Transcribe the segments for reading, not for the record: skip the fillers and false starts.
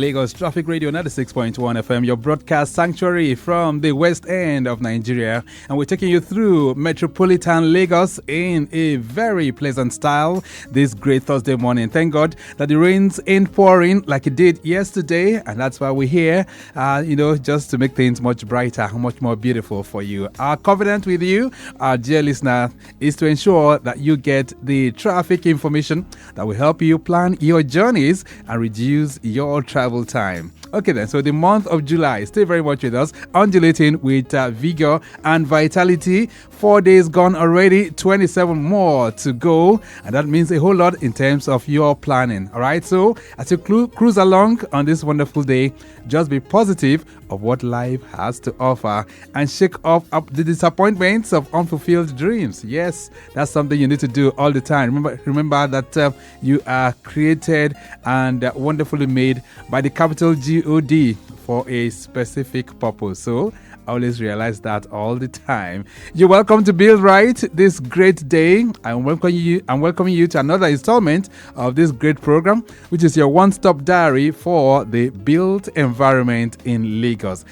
Lagos Traffic Radio 96.1 FM, your broadcast sanctuary from the west end of Nigeria. And we're taking you through metropolitan Lagos in a very pleasant style this great Thursday morning. Thank God that the rains ain't pouring like it did yesterday. And that's why we're here, just to make things much brighter, much more beautiful for you. Our covenant with you, our dear listener, is to ensure that you get the traffic information that will help you plan your journeys and reduce your travel time. Okay then, so the month of July, stay very much with us, undulating with vigor and vitality. 4 days gone already, 27 more to go, and that means a whole lot in terms of your planning. All right, so as you cruise along on this wonderful day, just be positive of what life has to offer and shake off the disappointments of unfulfilled dreams. Yes, that's something you need to do all the time. Remember that you are created and wonderfully made by the capital God for a specific purpose. So always realize that all the time. You're welcome to Build Right this great day. I'm welcoming you to another installment of this great program, which is your one-stop diary for the built environment in Lagos.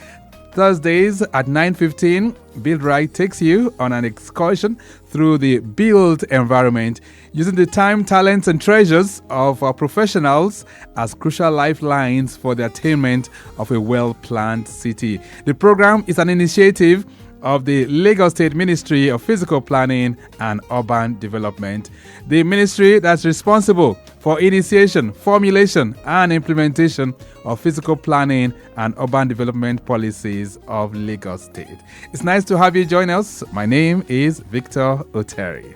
Thursdays at 9:15, Build Right takes you on an excursion through the built environment, using the time, talents, and treasures of our professionals as crucial lifelines for the attainment of a well-planned city. The program is an initiative of the Lagos State Ministry of Physical Planning and Urban Development, the ministry that's responsible for initiation, formulation, and implementation of physical planning and urban development policies of Lagos State. It's nice to have you join us. My name is Victor Oteri.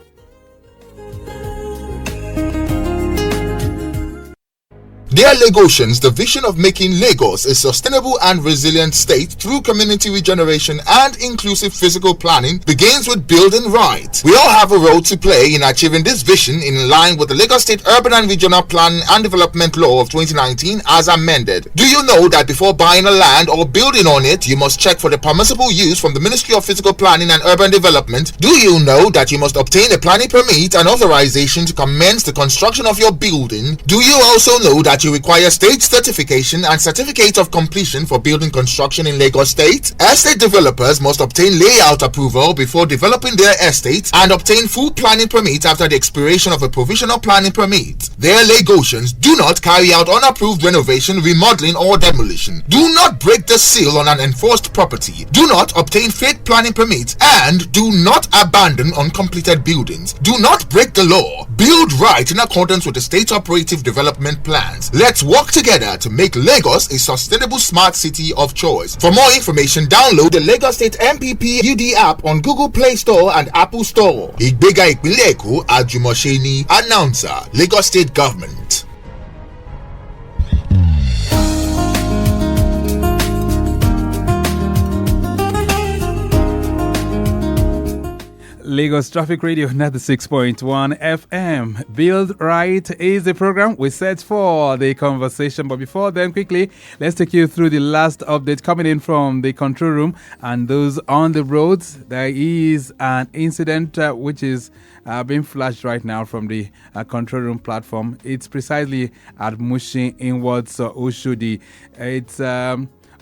Dear Lagosians, the vision of making Lagos a sustainable and resilient state through community regeneration and inclusive physical planning begins with building right. We all have a role to play in achieving this vision in line with the Lagos State Urban and Regional Planning and Development Law of 2019 as amended. Do you know that before buying a land or building on it, you must check for the permissible use from the Ministry of Physical Planning and Urban Development? Do you know that you must obtain a planning permit and authorization to commence the construction of your building? Do you also know that you require state certification and certificate of completion for building construction in Lagos State? Estate developers must obtain layout approval before developing their estate and obtain full planning permit after the expiration of a provisional planning permit. Their Lagosians, do not carry out unapproved renovation, remodeling, or demolition. Do not break the seal on an enforced property. Do not obtain fake planning permits, and do not abandon uncompleted buildings. Do not break the law. Build right in accordance with the state operative development plans. Let's work together to make Lagos a sustainable smart city of choice. For more information, download the Lagos State MPP UD app on Google Play Store and Apple Store. Ìgbéga ìpínlẹ̀ Èkó, Àjùmọ̀ṣe ni. Announcer, Lagos State Government. Lagos Traffic Radio 96.1 FM. Build Right is the program we set for the conversation. But before then, quickly, let's take you through the last update coming in from the control room and those on the roads. There is an incident which is being flashed right now from the control room platform. It's precisely at Mushin inwards Oshodi. It's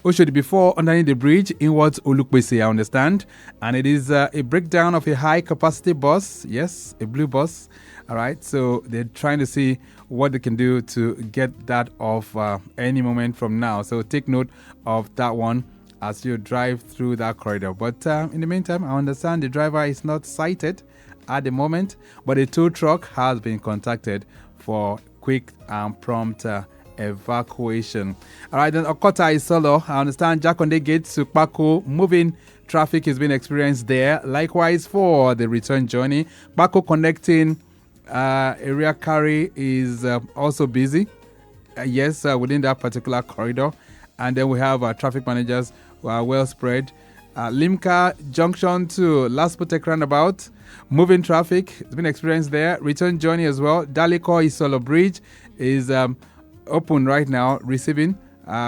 Oshodi before underneath the bridge inwards Olukbese, I understand. And it is a breakdown of a high capacity bus. Yes, a blue bus. All right. So they're trying to see what they can do to get that off any moment from now. So take note of that one as you drive through that corridor. But in the meantime, I understand the driver is not sighted at the moment, but a tow truck has been contacted for quick and prompt evacuation. All right, then Okota is solo. I understand Jakonde Gate to Pako moving traffic is being experienced there. Likewise for the return journey, Pako connecting area carry is also busy. Within that particular corridor. And then we have traffic managers who are well spread. Limca Junction to Laspotek roundabout, moving traffic has been experienced there. Return journey as well. Daliko Isolo Bridge is open right now, receiving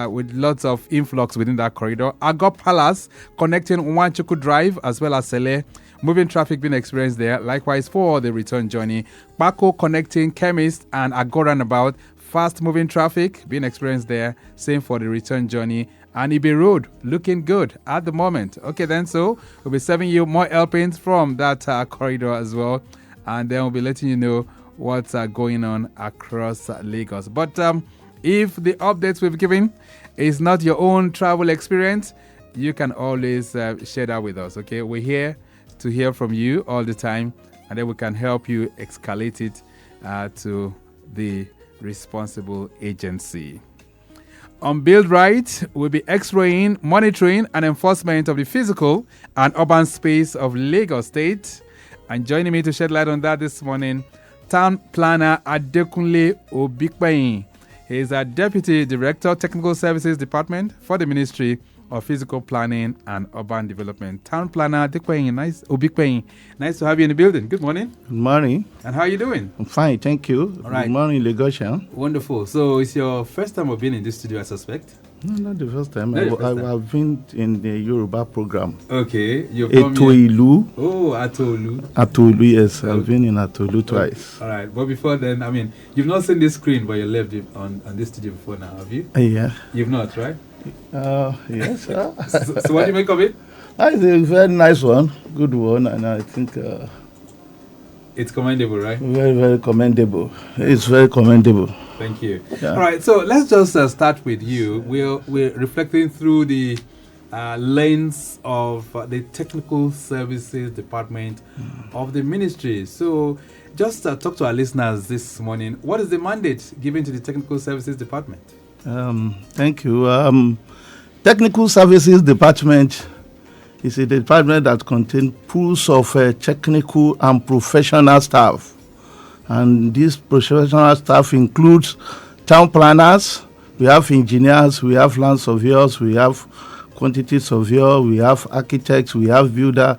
with lots of influx within that corridor. Agop Palace connecting Wanchuku Drive as well as Sele moving traffic being experienced there. Likewise for the return journey, Paco connecting Chemist and Agora about, fast moving traffic being experienced there. Same for the return journey. And Ibe Road looking good at the moment. Okay, then, so we'll be serving you more helpings from that corridor as well. And then we'll be letting you know what's going on across Lagos. But if the updates we've given is not your own travel experience, you can always share that with us, okay? We're here to hear from you all the time, and then we can help you escalate it to the responsible agency. On Build Right, we'll be Xraying, monitoring and enforcement of the physical and urban space of Lagos State. And joining me to shed light on that this morning, Town Planner Adekunle Obipehin. He is a Deputy Director, Technical Services Department for the Ministry of Physical Planning and Urban Development. Town Planner Adekunle, Obipehin. Nice to have you in the building. Good morning. Good morning. And how are you doing? I'm fine, thank you. All right. Good morning, Lagosian. Wonderful. So it's your first time of being in this studio, I suspect? No, not the first time. I've been in the Yoruba program. Okay. You're from Etoilu. Oh, Atolu. Atolu, yes. I've been in Atolu twice. All right. But before then, I mean, you've not seen this screen, but you left it on this studio before now, have you? Yeah. You've not, right? Yes, sir. So what do you make of it? It's a very nice one, good one, and I think it's commendable, right? very, very commendable. It's very commendable. Thank you. Yeah. All right, so let's just start with you. We're reflecting through the lens of the Technical Services Department of the Ministry. So just talk to our listeners this morning. What is the mandate given to the Technical Services Department? Thank you. Technical Services Department is a department that contains pools of technical and professional staff. And this professional staff includes town planners, we have engineers, we have land surveyors, we have quantity surveyor, we have architects, we have builder,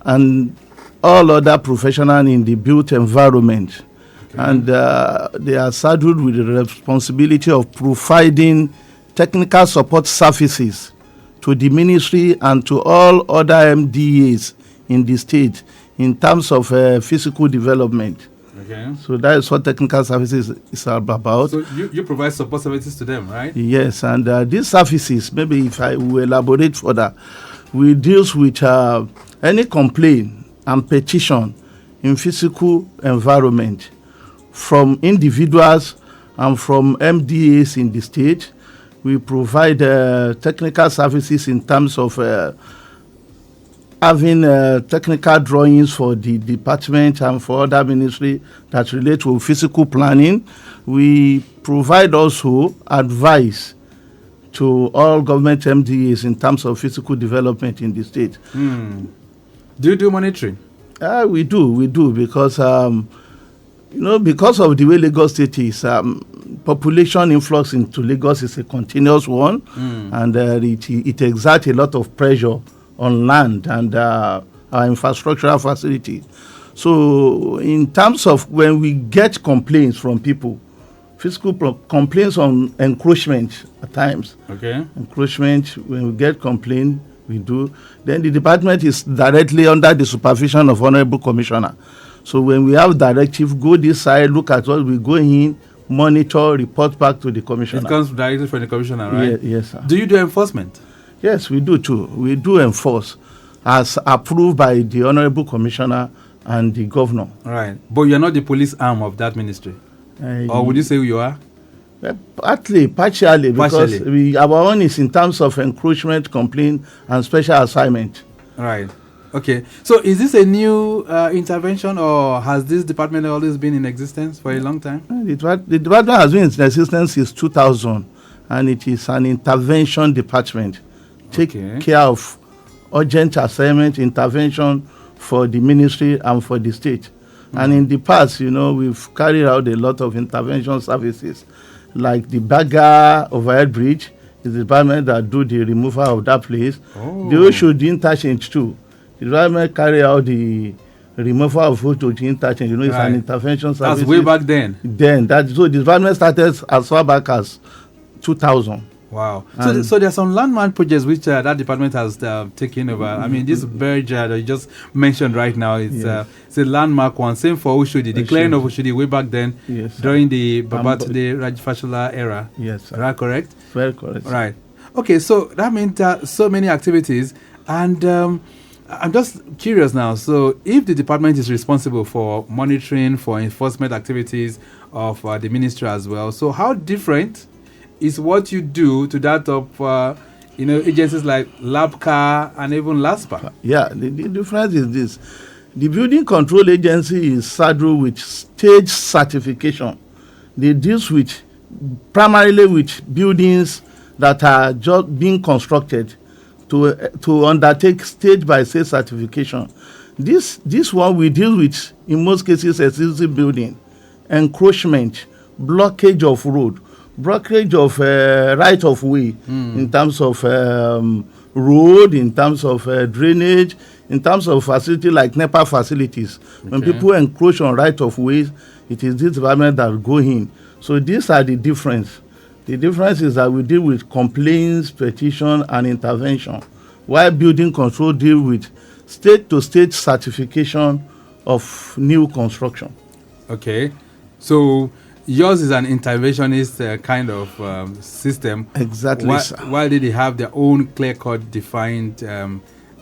and all other professionals in the built environment. Okay. And they are saddled with the responsibility of providing technical support services to the ministry and to all other MDAs in the state in terms of physical development. Okay. So that is what technical services is about. So you provide support services to them, right? Yes, and these services, maybe if I will elaborate further, we deal with any complaint and petition in physical environment from individuals and from MDAs in the state. We provide technical services in terms of having technical drawings for the department and for other ministry that relate to physical planning. We provide also advice to all government MDAs in terms of physical development in the state. Do you do monitoring? We do because because of the way Lagos State is, population influx into Lagos is a continuous one, and it exerts a lot of pressure on land and our infrastructural facility. So in terms of when we get complaints from people, physical complaints on encroachment at times. Okay. Encroachment, when we get complaint, we do. Then the department is directly under the supervision of Honorable Commissioner. So when we have directive, go this side, look at what we go in, monitor, report back to the commissioner. It comes directly from the commissioner, right? Yes, sir. Do you do enforcement? Yes, we do too. We do enforce as approved by the Honorable Commissioner and the Governor. Right. But you're not the police arm of that ministry? Or would you say who you are? Partially, because our own is in terms of encroachment, complaint, and special assignment. Right. Okay. So is this a new intervention, or has this department always been in existence for a long time? The department has been in existence since 2000, and it is an intervention department. Take care of urgent assignment, intervention for the ministry and for the state. And in the past, we've carried out a lot of intervention services, like the Baga overhead bridge is the department that do the removal of that place. The Oshodi interchange too. The department carry out the removal of Oshodi interchange. It's an intervention service. That's way back then. So the department started as far back as 2000. Wow. So there are some landmark projects which that department has taken over. I mean, this bridge that you just mentioned right now, it's a landmark one. Same for Ushudi, the clearing of Ushudi way back then during the Babatunde Rajapaksa era. Yes, sir. Is that correct? Very correct. Right. Okay, so that means so many activities. And I'm just curious now. So if the department is responsible for monitoring, for enforcement activities of the ministry as well, so how different is what you do to that of agencies like LABCA and even LASPA? Yeah, the difference is this. The Building Control Agency is saddled with stage certification. They deal with primarily with buildings that are just being constructed to undertake stage by stage certification. This one we deal with in most cases existing building, encroachment, blockage of road, blockage of right of way in terms of road, in terms of drainage, in terms of facility like NEPA facilities. Okay. When people encroach on right of ways, it is this department that will go in. So these are the difference. The difference is that we deal with complaints, petition, and intervention, while building control deal with state-to-state certification of new construction. Okay. So yours is an interventionist kind of system. Exactly, sir. While they have their own clear-cut defined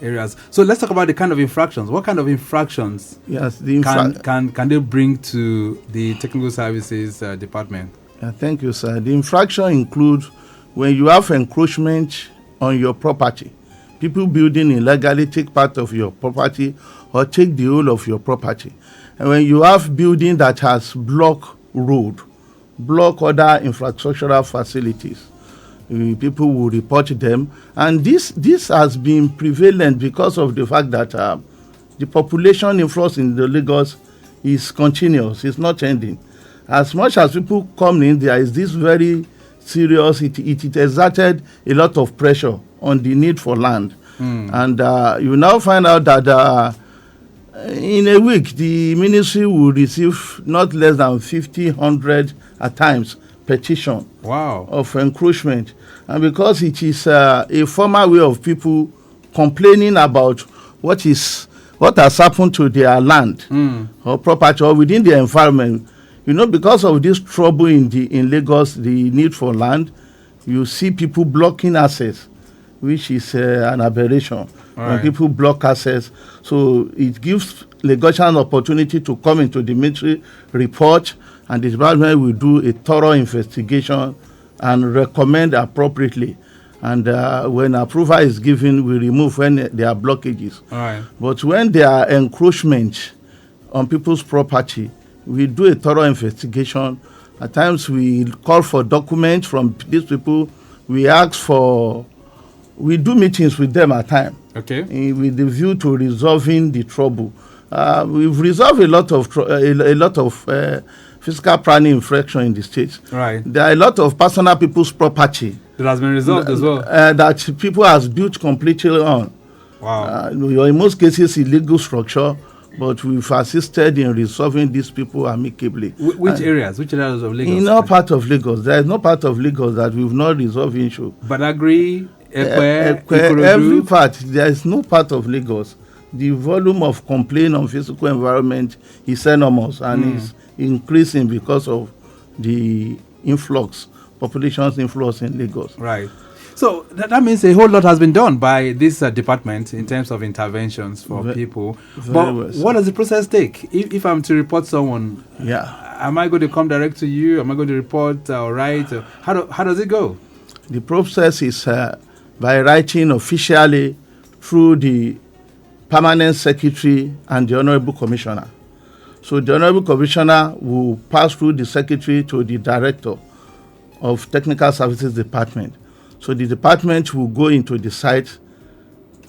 areas. So let's talk about the kind of infractions. What kind of infractions can they bring to the technical services department? Thank you, sir. The infraction includes when you have encroachment on your property, people building illegally take part of your property or take the whole of your property. And when you have building that has block road, block other infrastructural facilities, people will report them. And this has been prevalent because of the fact that the population influx in the Lagos is continuous, it's not ending. As much as people come in, there is this very serious, it exerted a lot of pressure on the need for land. And you now find out that in a week, the ministry will receive not less than 50, 100 at times petition of encroachment. And because it is a formal way of people complaining about what has happened to their land or property or within their environment, because of this trouble in Lagos, the need for land, you see people blocking access, which is an aberration. When people block access, so it gives Lagosians an opportunity to come into the military report, and the department will do a thorough investigation and recommend appropriately. And when approval is given, we remove when there are blockages. But when there are encroachment on people's property, we do a thorough investigation. At times we call for documents from these people. We do meetings with them at times. Okay. With the view to resolving the trouble. We've resolved a lot of fiscal planning infraction in the state. Right. There are a lot of personal people's property that has been resolved as well. That people has built completely on. Wow. In most cases, illegal structure. But we've assisted in resolving these people amicably. Which areas? Which areas of Lagos? In all part of Lagos. There is no part of Lagos that we've not resolved issue. Badagry, Ekwe, every part. There is no part of Lagos. The volume of complaint on physical environment is enormous and is increasing because of the population's influx in Lagos. Right. So that means a whole lot has been done by this department in terms of interventions for people. But what does the process take? If I'm to report someone, am I going to come direct to you? Am I going to report or write? How does it go? The process is by writing officially through the permanent secretary and the honorable commissioner. So the honorable commissioner will pass through the secretary to the director of technical services department. So the department will go into the site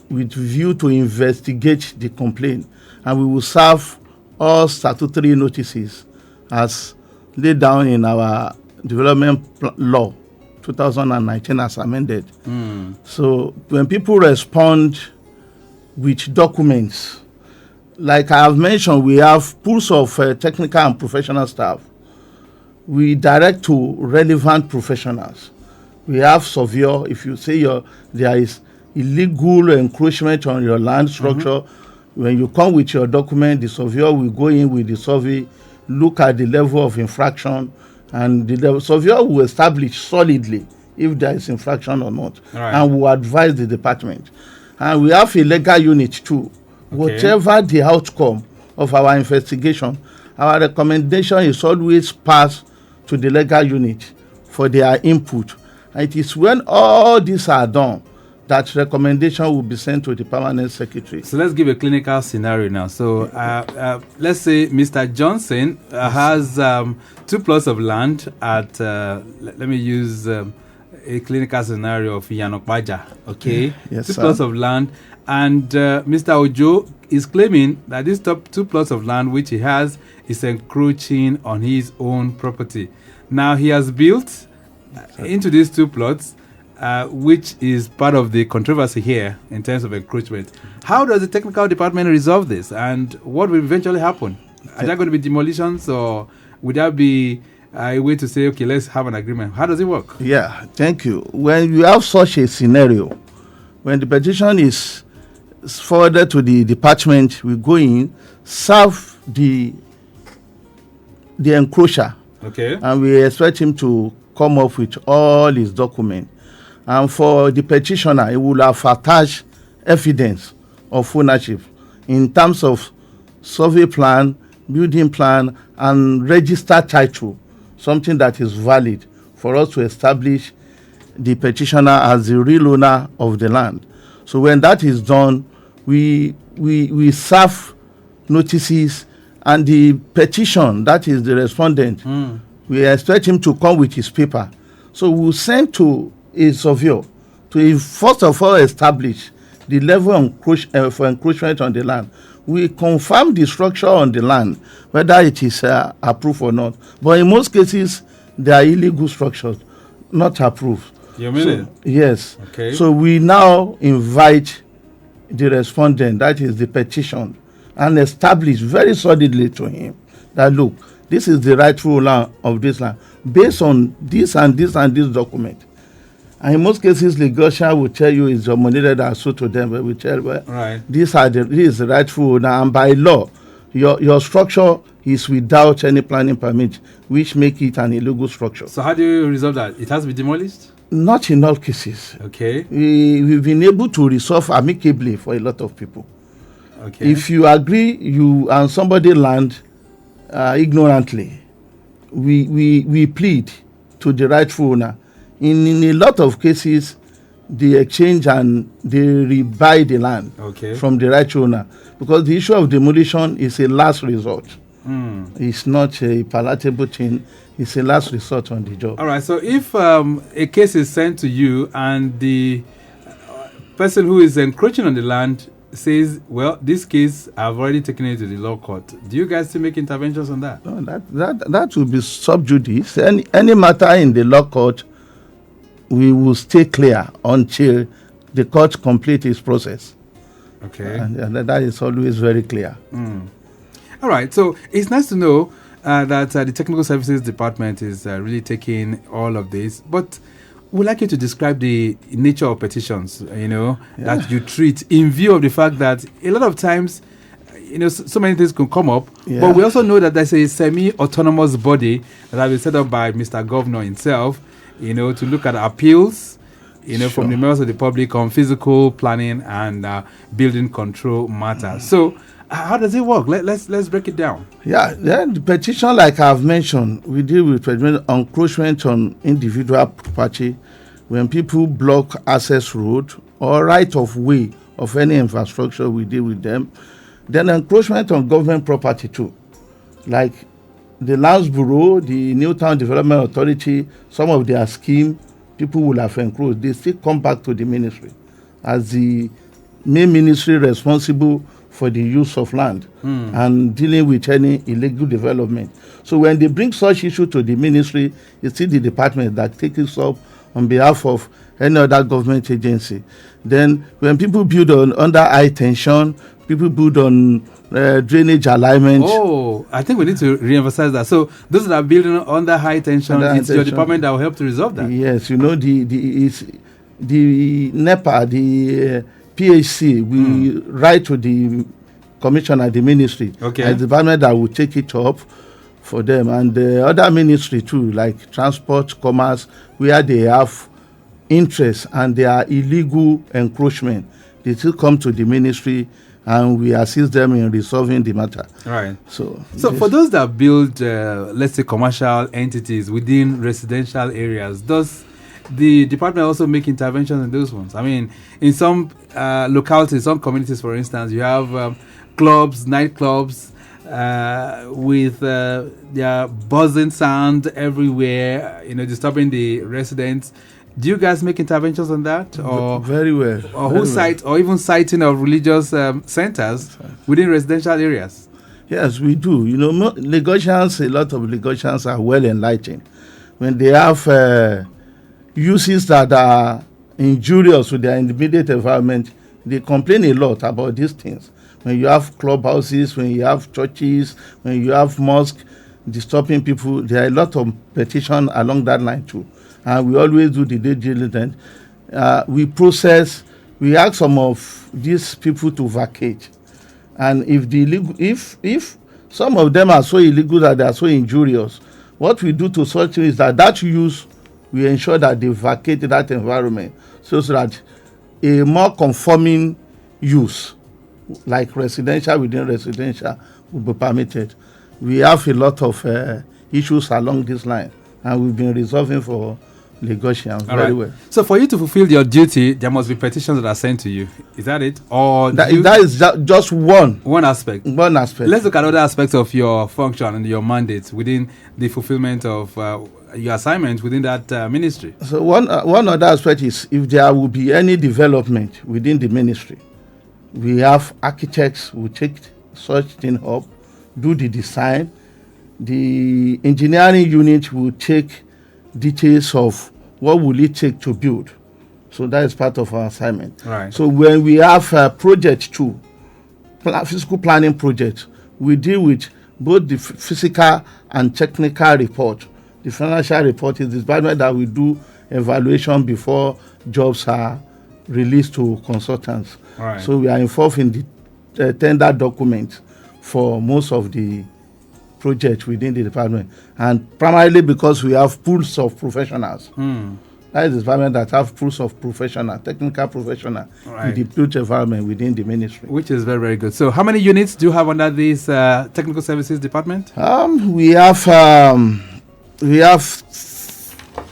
with view to investigate the complaint, and we will serve all statutory notices as laid down in our development law 2019 as amended. So when people respond with documents, like I have mentioned, we have pools of technical and professional staff. We direct to relevant professionals. We have surveyor. If you say there is illegal encroachment on your land structure, when you come with your document, the surveyor will go in with the survey, look at the level of infraction, and the surveyor will establish solidly if there is infraction or not, and will advise the department. And we have a legal unit too. Whatever the outcome of our investigation, our recommendation is always passed to the legal unit for their input. And it is when all these are done that recommendation will be sent to the permanent secretary. So let's give a clinical scenario now. So let's say Mr. Johnson has 2 plots of land at, let me use a clinical scenario of Yanokbaja, okay? Yes, 2 plots of land, and Mr. Ojo is claiming that these top 2 plots of land which he has is encroaching on his own property. Now he has built into these 2 plots, which is part of the controversy here in terms of encroachment. How does the technical department resolve this, and what will eventually happen? Are there going to be demolitions, or would there be a way to say, okay, let's have an agreement? How does it work? Yeah, thank you. When you have such a scenario, when the petition is forwarded to the department, we go in, serve the encroacher, and we expect him to come up with all his documents. And for the petitioner, he will have attached evidence of ownership in terms of survey plan, building plan, and registered title, something that is valid for us to establish the petitioner as the real owner of the land. So when that is done, we serve notices, and the petition, that is the respondent, we expect him to come with his paper. So we'll send to a surveyor to first of all establish the level of encroachment on the land. We confirm the structure on the land, whether it is approved or not. But in most cases, they are illegal structures, not approved. You mean it? Yes. Okay. So we now invite the respondent, that is the petition, and establish very solidly to him that, look, this is the rightful owner of this land based on this and this and this document. And in most cases, the negotiator will tell you it's dominated and so to them, but we tell you, this is the rightful owner, and by law, your structure is without any planning permit, which make it an illegal structure. So how do you resolve that? It has to be demolished? Not in all cases. Okay. We've been able to resolve amicably for a lot of people. Okay. If you agree, you and somebody land ignorantly, we plead to the rightful owner. In a lot of cases, they exchange and they rebuy the land from the rightful owner, because the issue of demolition is a last resort. It's not a palatable thing. It's a last resort on the job. All right. So if a case is sent to you and the person who is encroaching on the land says, well, this case, I've already taken it to the law court, do you guys still make interventions on that? No, that will be sub judice. Any matter in the law court, we will stay clear until the court completes its process. Okay. And that is always very clear. All right. So it's nice to know that the Technical Services Department is really taking all of this. But we'd like you to describe the nature of petitions, that you treat, in view of the fact that a lot of times, so many things can come up. But we also know that there's a semi-autonomous body that has been set up by Mr. Governor himself, to look at appeals, from the members of the public on physical planning and building control matters. So how does it work? Let's break it down. Yeah, the petition, like I've mentioned, we deal with encroachment on individual property when people block access road or right of way of any infrastructure. We deal with them. Then encroachment on government property too, like the Lands Bureau, the Newtown Development Authority, some of their scheme, people will have encroached. They still come back to the ministry as the main ministry responsible for the use of land and dealing with any illegal development. So when they bring such issue to the ministry, it's still the department that takes it up on behalf of any other government agency. Then when people build on under high tension, people build on drainage alignment. Oh, I think we need to re-emphasize that. So those that are building under high tension, it's your department that will help to resolve that. Yes, the NEPA, the PHC, we write to the commissioner, the ministry, okay, and the department that will take it up for them, and the other ministry too, like transport, commerce, where they have interest and they are illegal encroachment, they still come to the ministry and we assist them in resolving the matter. Right. So for those that build, let's say, commercial entities within residential areas, does the department also make interventions in those ones? I mean, in some localities, some communities, for instance, you have clubs, nightclubs, with their buzzing sound everywhere, disturbing the residents. Do you guys make interventions on that, or very well, or or even citing of religious centers within residential areas? Yes, we do. Lagosians, a lot of Lagosians are well enlightened. When they have uses that are injurious to their immediate environment, they complain a lot about these things. When you have clubhouses, when you have churches, when you have mosques disturbing people, there are a lot of petitions along that line too. And we always do the due diligence. We ask some of these people to vacate. And if some of them are so illegal that they are so injurious, what we do to such things is that use, we ensure that they vacate that environment so that a more conforming use, like residential within residential, will be permitted. We have a lot of issues along this line, and we've been resolving for Lagosians very well. So for you to fulfill your duty, there must be petitions that are sent to you. Is that it? Or that is just one aspect. One aspect. Let's look at other aspects of your function and your mandate within the fulfillment of your assignment within that ministry. So one other aspect is if there will be any development within the ministry, we have architects who take such thing up, do the design. The engineering unit will take details of what will it take to build. So that is part of our assignment. Right. So when we have a project too, physical planning project, we deal with both the physical and technical report. The financial report is the department that we do evaluation before jobs are released to consultants. Right. So we are involved in the tender document for most of the projects within the department, and primarily because we have pools of professionals. That is the department that have pools of professional, technical professional in the built environment within the ministry. Which is very, very good. So how many units do you have under this technical services department? We have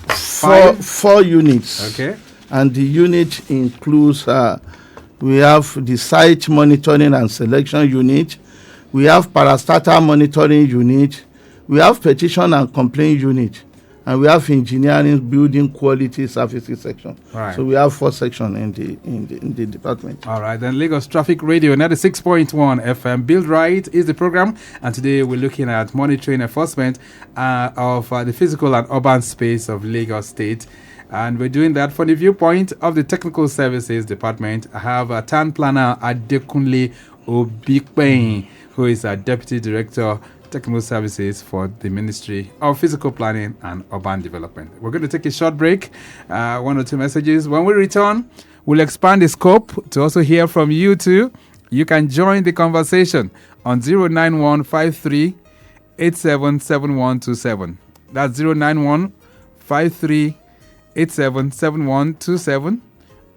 four units. Okay. And the unit includes, we have the site monitoring and selection unit, we have parastatal monitoring unit, we have petition and complaint unit, and we have engineering building quality services section. Right. So we have 4 sections in the department. All right, then Lagos Traffic Radio 96.1 FM. Build Right is the program, and today we're looking at monitoring enforcement of the physical and urban space of Lagos State. And we're doing that from the viewpoint of the Technical Services Department. I have Town Planner Adekunle Obipehin, who is a Deputy Director, Technical Services for the Ministry of Physical Planning and Urban Development. We're going to take a short break, 1 or 2 messages. When we return, we'll expand the scope to also hear from you too. You can join the conversation on 09153 877127. That's 09153 877127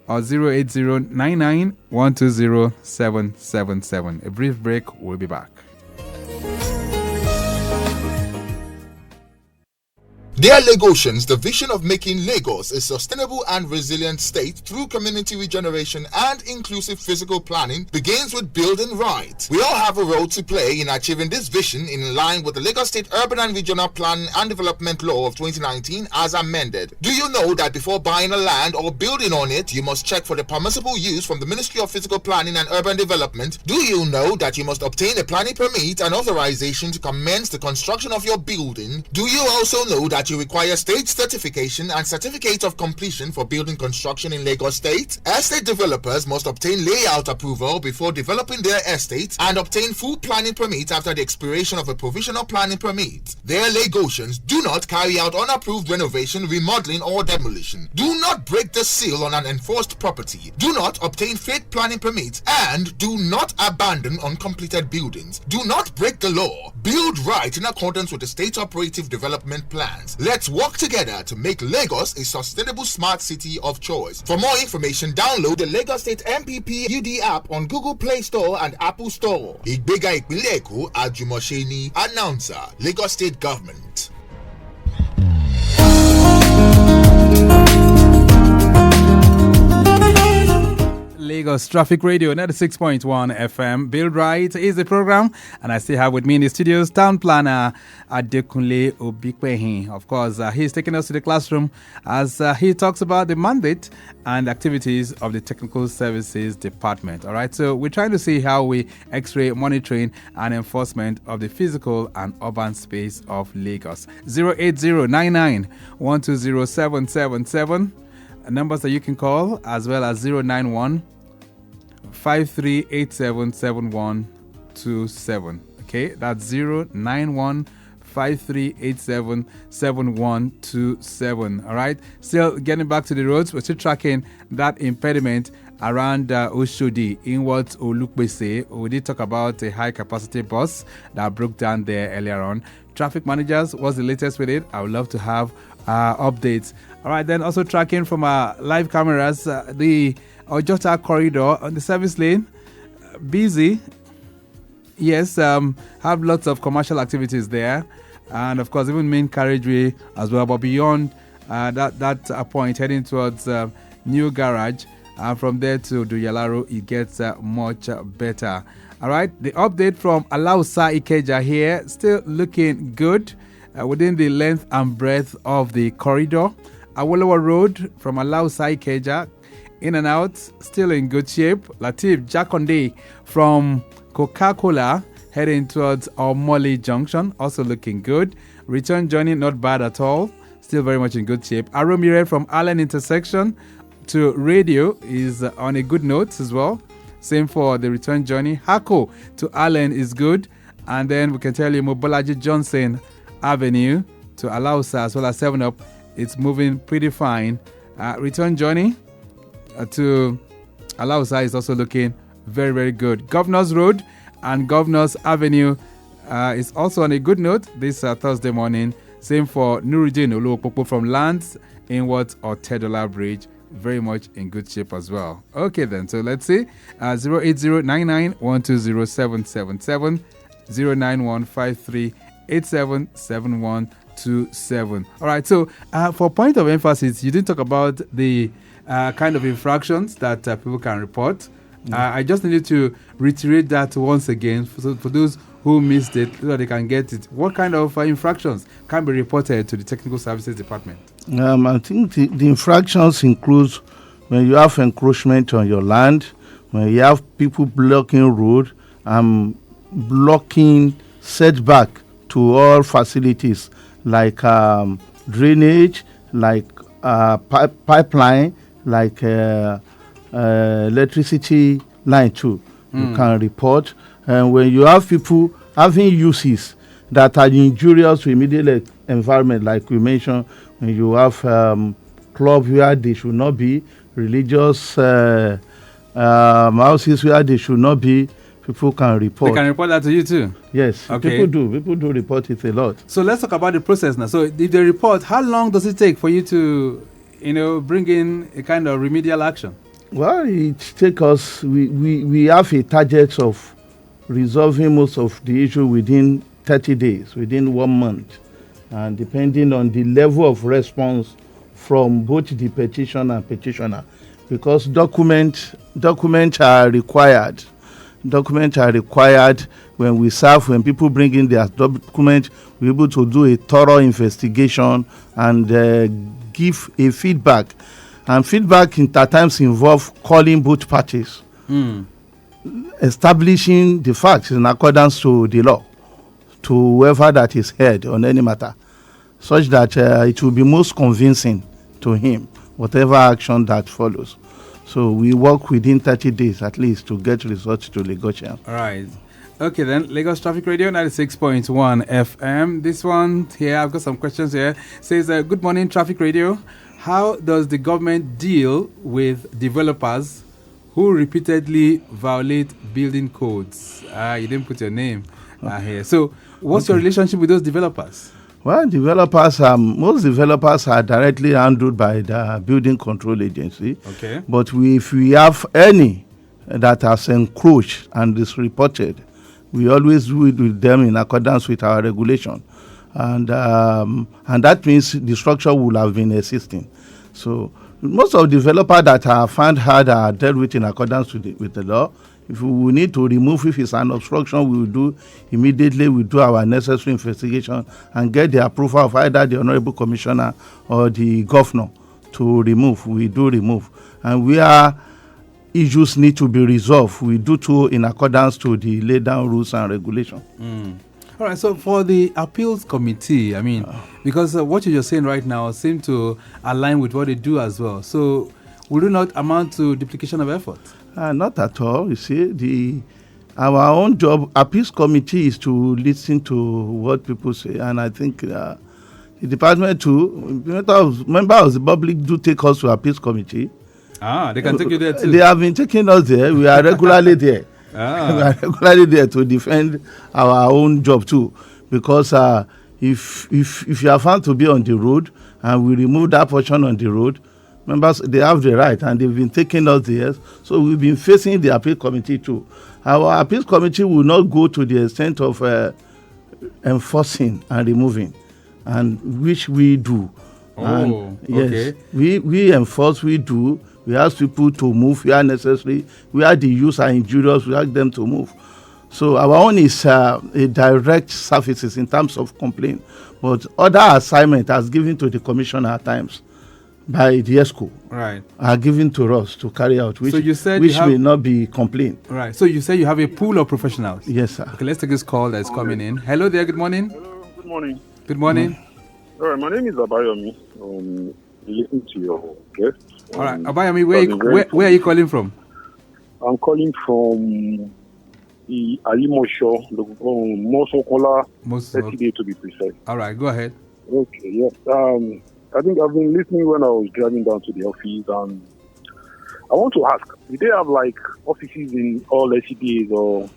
or 08099120777. A brief break, we'll be back. Dear Lagosians, the vision of making Lagos a sustainable and resilient state through community regeneration and inclusive physical planning begins with building right. We all have a role to play in achieving this vision in line with the Lagos State Urban and Regional Planning and Development Law of 2019 as amended. Do you know that before buying a land or building on it, you must check for the permissible use from the Ministry of Physical Planning and Urban Development? Do you know that you must obtain a planning permit and authorization to commence the construction of your building? Do you also know that that you require state certification and certificate of completion for building construction in Lagos State? Estate developers must obtain layout approval before developing their estate and obtain full planning permit after the expiration of a provisional planning permit. Their Lagosians do not carry out unapproved renovation, remodeling, or demolition. Do not break the seal on an enforced property. Do not obtain fake planning permits, and do not abandon uncompleted buildings. Do not break the law. Build right in accordance with the state operative development plans. Let's work together to make Lagos a sustainable smart city of choice. For more information, download the Lagos State MPP UD app on Google Play Store and Apple Store. Ìgbéga ìpínlẹ̀ Èkó, Àjùmọ̀ṣe Announcer, Lagos State Government. Lagos Traffic Radio 96.1 FM. Build Right is the program, and I still have with me in the studios Town Planner Adekunle Obipehin. Of course, he's taking us to the classroom as he talks about the mandate and activities of the Technical Services Department. All right, so we're trying to see how we X-ray monitoring and enforcement of the physical and urban space of Lagos. 08099 120777. Numbers that you can call, as well as 091 53877127. Okay, that's 091 53877127. All right, still getting back to the roads. We're still tracking that impediment around Oshodi inwards Olukbese. We did talk about a high capacity bus that broke down there earlier on. Traffic managers, what's the latest with it? I would love to have updates. All right, then also tracking from our live cameras, the Ojota corridor on the service lane, busy. Yes, have lots of commercial activities there, and of course even main carriageway as well. But beyond that point, heading towards New Garage, and from there to Duyalaro, it gets much better. All right, the update from Alausa Ikeja here, still looking good within the length and breadth of the corridor. Awolowo Road from Alausa Ikeja, in and out, still in good shape. Latif Jakonde from Coca-Cola heading towards Omole Junction, also looking good. Return journey not bad at all, still very much in good shape. Aromire from Allen intersection to Radio is on a good note as well. Same for the return journey. Hako to Allen is good. And then we can tell you Mobolaji Johnson Avenue to Alausa as well as 7-Up. It's moving pretty fine. Return journey to Alausa is also looking very, very good. Governors Road and Governors Avenue is also on a good note this Thursday morning. Same for Nuruddin Oluopopo from Lands inwards or Tedola Bridge. Very much in good shape as well. Okay then, so let's see. 08099120777, 09153877127. All right, so for point of emphasis, you didn't talk about the kind of infractions that people can report. I just needed to reiterate that once again for those who missed it, so that they can get it. What kind of infractions can be reported to the Technical Services Department? I think the infractions include when you have encroachment on your land, when you have people blocking road, blocking setback to all facilities like drainage, like pipeline, like electricity line too. You can report. And when you have people having uses that are injurious to immediate environment, like we mentioned, when you have clubs where they should not be, religious houses where they should not be, people can report. They can report that to you too? Yes, okay. People do report it a lot. So let's talk about the process now. So if they report, how long does it take for you to, bring in a kind of remedial action? Well, it takes us, we have a target of resolving most of the issue within 30 days, within 1 month. And depending on the level of response from both the petitioner and petitioner, because documents are required. Documents are required when people bring in their document, we're able to do a thorough investigation and give a feedback. And feedback at times involve calling both parties, establishing the facts in accordance to the law, to whoever that is heard on any matter. such that it will be most convincing to him, whatever action that follows. So we work within 30 days at least to get results to Lagosians. All right. Okay, then Lagos Traffic Radio 96.1 FM. This one here, I've got some questions here. Says, good morning, Traffic Radio. How does the government deal with developers who repeatedly violate building codes? You didn't put your name here. So, what's your relationship with those developers? Well, most developers are directly handled by the Building Control Agency. Okay. But if we have any that has encroached and is reported, we always do it with them in accordance with our regulation. And that means the structure will have been existing. So most of the developers that are found hard are dealt with in accordance with the law. If we need to remove, if it's an obstruction, we will do immediately. We do our necessary investigation and get the approval of either the Honorable Commissioner or the Governor to remove. We do remove. And where issues need to be resolved, we do so in accordance to the laid down rules and regulations. All right, so for the appeals committee, I mean, because what you're just saying right now seems to align with what they do as well. So will it not amount to duplication of effort? Not at all. You see, our own job, appeals committee, is to listen to what people say, and I think the department too, members of the public do take us to appeals committee. They can take you there too. They have been taking us there. We are regularly there. We are regularly there to defend our own job too, because if you are found to be on the road and we remove that portion on the road, members, they have the right, and they've been taking us there. So we've been facing the appeal committee too. Our appeal committee will not go to the extent of enforcing and removing, and which we do. Yes, okay. We enforce, we do. We ask people to move where necessary. Where the use are injurious, we ask them to move. So our own is a direct services in terms of complaint, but other assignment as given to the commissioner at times by the ESCO, right, are given to us to carry out, which, so you said which will not be complaint. Right. So you say you have a pool of professionals. Yes, sir. Okay, let's take this call that's coming in. Hello there. Good morning. Hello. Good morning. Good morning. All right. My name is Abayomi. Listen to your guest. All right, Abayomi, where are you calling from? I'm calling from the Alimosho, Mosokola, 30 to be precise. All right, go ahead. Okay. Yes. I think I've been listening when I was driving down to the office, and I want to ask, do they have like offices in all SCDAs, or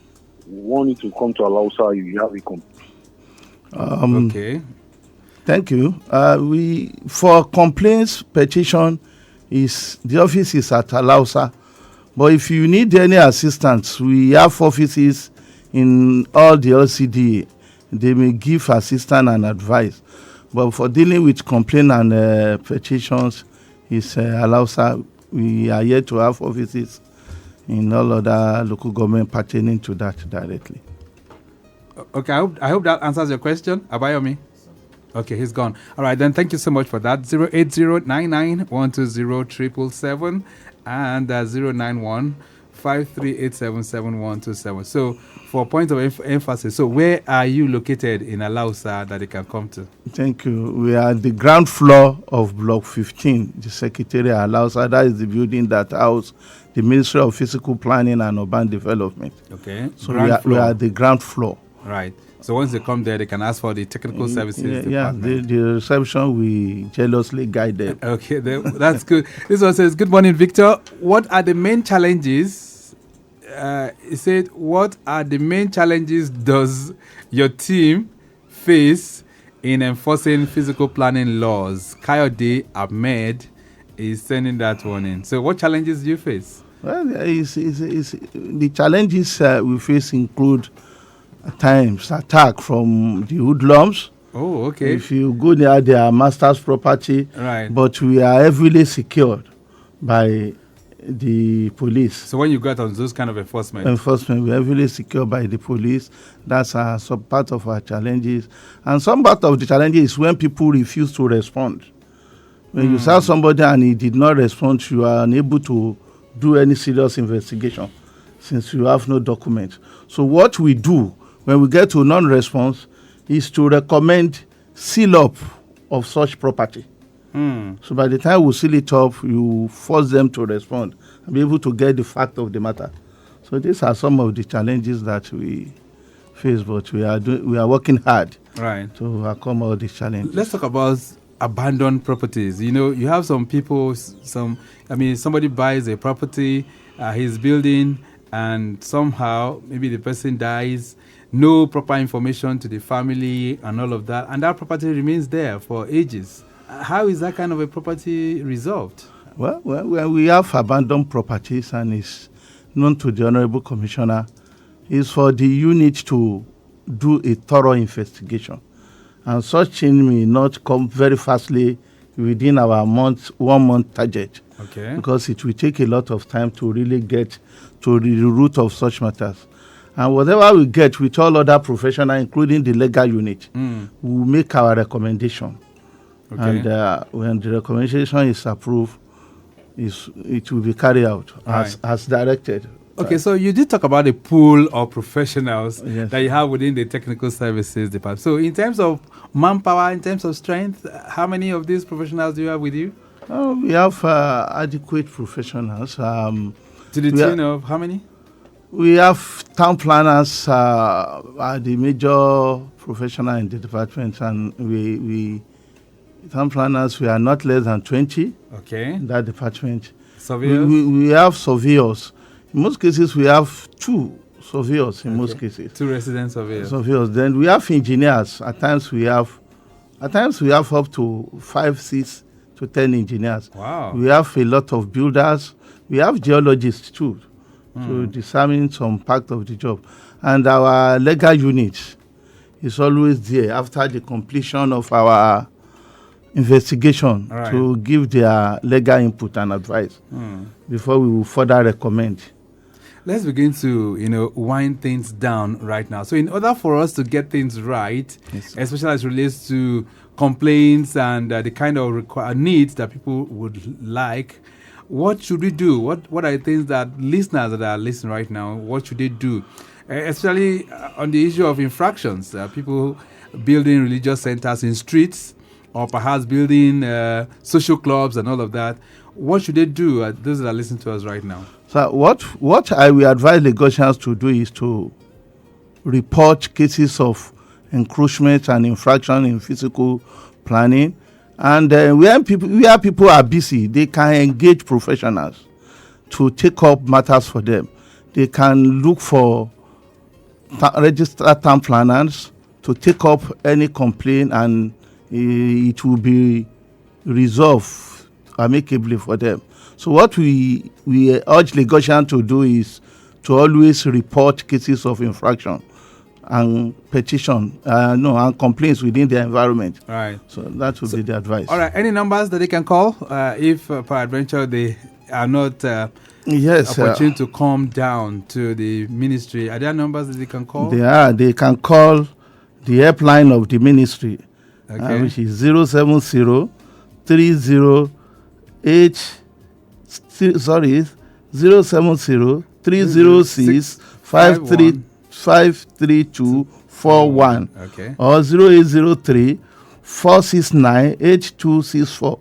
want it to come to Alausa, you have it okay. Thank you. We for complaints, petition, the office is at Alausa. But if you need any assistance, we have offices in all the LCDA. They may give assistance and advice. But for dealing with complaint and petitions, it's Alausa. We are yet to have offices in all other local government pertaining to that directly. Okay, I hope that answers your question, Abayomi. Okay, he's gone. All right, then thank you so much for that. 08099120777 and 09153877127. So, for point of emphasis, so where are you located in Alausa that they can come to? Thank you. We are at the ground floor of Block 15, the Secretariat Alausa. That is the building that houses the Ministry of Physical Planning and Urban Development. Okay. So we are at the ground floor. Right. So once they come there, they can ask for the technical services department. The reception, we jealously guide them. Okay, that's good. This one says, good morning, Victor. What are the main challenges? He said, what are the main challenges does your team face in enforcing physical planning laws? Kayode Ahmed is sending that one in. So what challenges do you face? Well, the challenges we face include at times attack from the hoodlums. Oh, okay. If you go near their master's property, right. But we are heavily secured by the police. So when you got on those kind of enforcement, we're heavily secured by the police. That's some part of our challenges. And some part of the challenges is when people refuse to respond. When you saw somebody and he did not respond, you are unable to do any serious investigation since you have no document. So what we do when we get to non-response is to recommend seal up of such property. So by the time we seal it up, you force them to respond and be able to get the fact of the matter. So these are some of the challenges that we face, but we are working hard to overcome all these challenges. Let's talk about abandoned properties. You have some people, somebody buys a property, he's building, and somehow maybe the person dies, no proper information to the family and all of that, and that property remains there for ages. How is that kind of a property resolved? Well, we have abandoned properties, and it's known to the Honorable Commissioner, is for the unit to do a thorough investigation. And such thing may not come very fastly within our 1 month target. Okay. Because it will take a lot of time to really get to the root of such matters. And whatever we get with all other professionals, including the legal unit, we will make our recommendation. Okay. And when the recommendation is approved, it will be carried out as directed. Okay, so you did talk about a pool of professionals Yes. that you have within the technical services department. So in terms of manpower, in terms of strength, how many of these professionals do you have with you? We have adequate professionals. To the tune of how many? We have town planners, are the major professional in the department, and we town planners, we are not less than 20 in that department. Surveyors? We have surveyors. In most cases, we have 2 surveyors in most cases. 2 resident surveyors. Then we have engineers. At times we have up to 5, 6 to 10 engineers. Wow. We have a lot of builders. We have geologists too, to determine some part of the job. And our legal unit is always there after the completion of our investigation to give their legal input and advice before we will further recommend. Let's begin to, wind things down right now. So in order for us to get things right, especially as it relates to complaints and the kind of needs that people would like, what should we do? What are the things that listeners that are listening right now, what should they do? Especially on the issue of infractions, people building religious centers in streets, or perhaps building social clubs and all of that. What should they do? Those that are listening to us right now. So what I will advise Lagosians to do is to report cases of encroachment and infraction in physical planning. And where people are busy, they can engage professionals to take up matters for them. They can look for registered town planners to take up any complaint, and it will be resolved amicably for them. So what we urge Lagosians to do is to always report cases of infraction and and complaints within their environment. Right. So that would be the advice. All right. Any numbers that they can call if, peradventure, they are not opportune to come down to the ministry? Are there numbers that they can call? They can call the helpline of the ministry, which is 070 306 53241 or 0803 469 8264.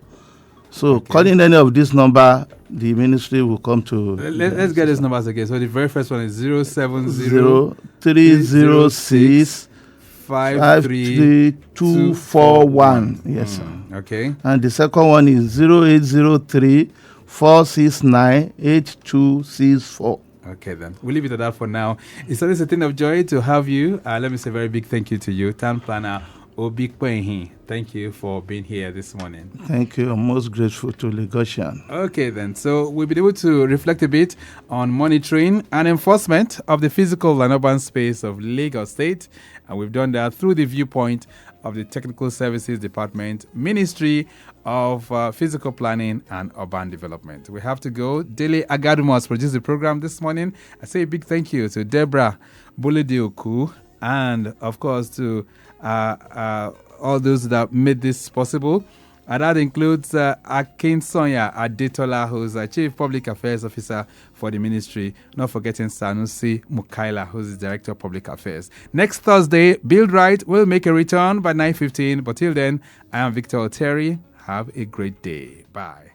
So calling any of this number, the ministry will come to. Let's get these numbers again. So the very first one is 070 306 53241. Yes, sir. Okay. And the second one is 0803 469 8264. Okay, then. We'll leave it at that for now. It's always a thing of joy to have you. Let me say a very big thank you to you, Town Planner Obipehin. Thank you for being here this morning. Thank you. I'm most grateful to Lagosian. Okay, then. So we'll be able to reflect a bit on monitoring and enforcement of the physical and urban space of Lagos State. And we've done that through the viewpoint of the Technical Services Department, Ministry of Physical Planning and Urban Development. We have to go. Dele Agadumo has produced the program this morning. I say a big thank you to Deborah Boledioku and, of course, to all those that made this possible. And that includes Akinsonya Adetola, who's a Chief Public Affairs Officer for the ministry. Not forgetting Sanusi Mukaila, who's the Director of Public Affairs. Next Thursday, Build Right will make a return by 9:15. But till then, I am Victor Oteri. Have a great day. Bye.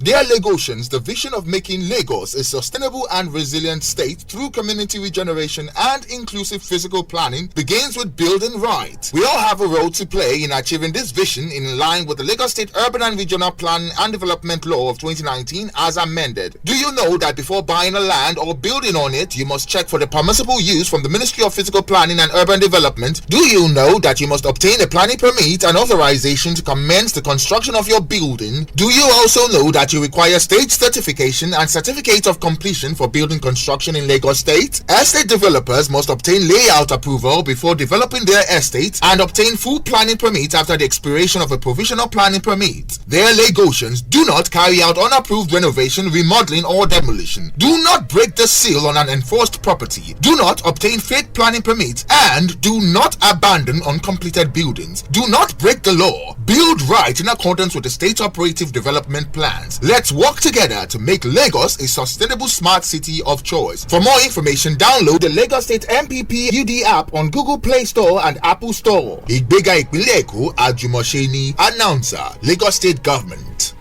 Dear Lagosians, the vision of making Lagos a sustainable and resilient state through community regeneration and inclusive physical planning begins with building right. We all have a role to play in achieving this vision in line with the Lagos State Urban and Regional Plan and Development Law of 2019 as amended. Do you know that before buying a land or building on it, you must check for the permissible use from the Ministry of Physical Planning and Urban Development? Do you know that you must obtain a planning permit and authorization to commence the construction of your building? Do you also know that you require state certification and certificate of completion for building construction in Lagos State? Estate developers must obtain layout approval before developing their estate and obtain full planning permit after the expiration of a provisional planning permit. Their Lagosians, do not carry out unapproved renovation, remodeling or demolition. Do not break the seal on an enforced property. Do not obtain fake planning permits and do not abandon uncompleted buildings. Do not break the law. Build right in accordance with the state operative development plans. Let's work together to make Lagos a sustainable smart city of choice. For more information, download the Lagos State MPP UD app on Google Play Store and Apple Store. Igbega Ìpínlẹ̀ Èkó Àjùmọ̀ṣe ni announcer, Lagos State Government.